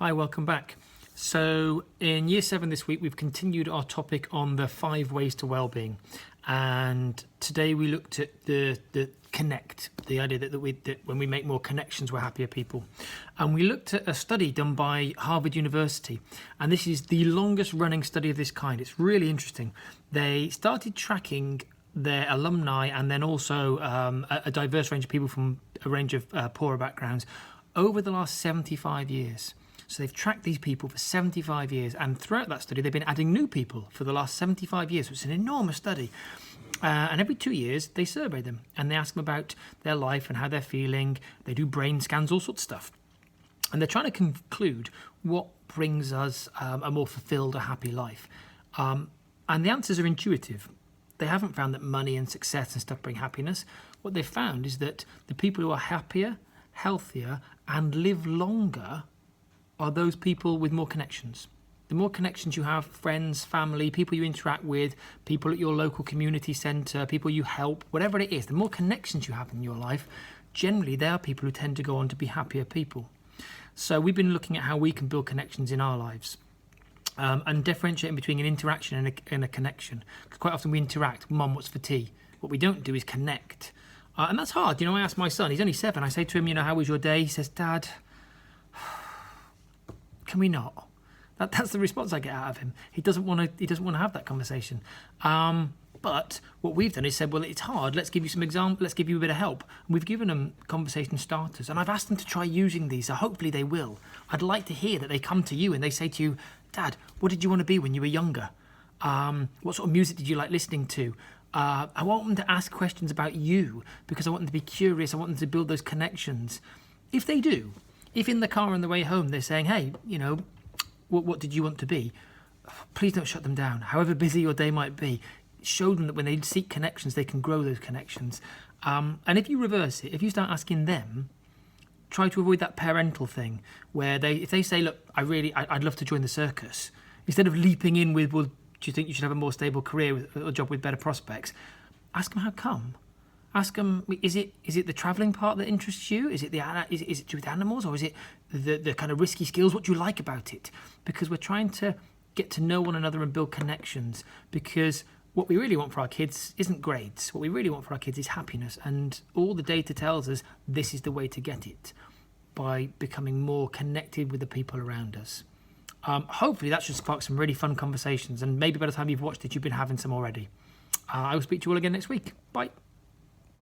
Hi, welcome back. So in year 7 this week, we've continued our topic on the 5 ways to well-being. And today we looked at the connect, the idea that when we make more connections, we're happier people. And we looked at a study done by Harvard University. And this is the longest running study of this kind. It's really interesting. They started tracking their alumni and then also a diverse range of people from a range of poorer backgrounds over the last 75 years. So they've tracked these people for 75 years, and throughout that study, they've been adding new people for the last 75 years. So it's an enormous study. And every 2 years, they survey them, and they ask them about their life and how they're feeling. They do brain scans, all sorts of stuff. And they're trying to conclude what brings us a more fulfilled, a happy life. And the answers are intuitive. They haven't found that money and success and stuff bring happiness. What they've found is that the people who are happier, healthier, and live longer are those people with more connections. The more connections you have, friends, family, people you interact with, people at your local community centre, people you help, whatever it is, the more connections you have in your life, generally they are people who tend to go on to be happier people. So we've been looking at how we can build connections in our lives and differentiating between an interaction and a connection. Because quite often we interact, Mum, what's for tea? What we don't do is connect. And that's hard. I asked my son, he's only 7, I say to him, how was your day? He says, Dad, can we not? That's the response I get out of him. He doesn't want to have that conversation. But what we've done is said, well, it's hard. Let's give you some examples. Let's give you a bit of help. And we've given them conversation starters, and I've asked them to try using these. So hopefully they will. I'd like to hear that they come to you and they say to you, Dad, what did you want to be when you were younger? What sort of music did you like listening to? I want them to ask questions about you because I want them to be curious. I want them to build those connections. If they do, if in the car on the way home they're saying, hey, what did you want to be? Please don't shut them down. However busy your day might be, show them that when they seek connections, they can grow those connections. And if you reverse it, if you start asking them, try to avoid that parental thing where if they say, look, I'd love to join the circus, instead of leaping in with, well, do you think you should have a more stable career or a job with better prospects? Ask them how come. Ask them, is it the travelling part that interests you? Is it is it to do with animals, or is it the kind of risky skills? What do you like about it? Because we're trying to get to know one another and build connections. Because what we really want for our kids isn't grades. What we really want for our kids is happiness. And all the data tells us this is the way to get it, by becoming more connected with the people around us. Hopefully that should spark some really fun conversations. And maybe by the time you've watched it, you've been having some already. I will speak to you all again next week. Bye.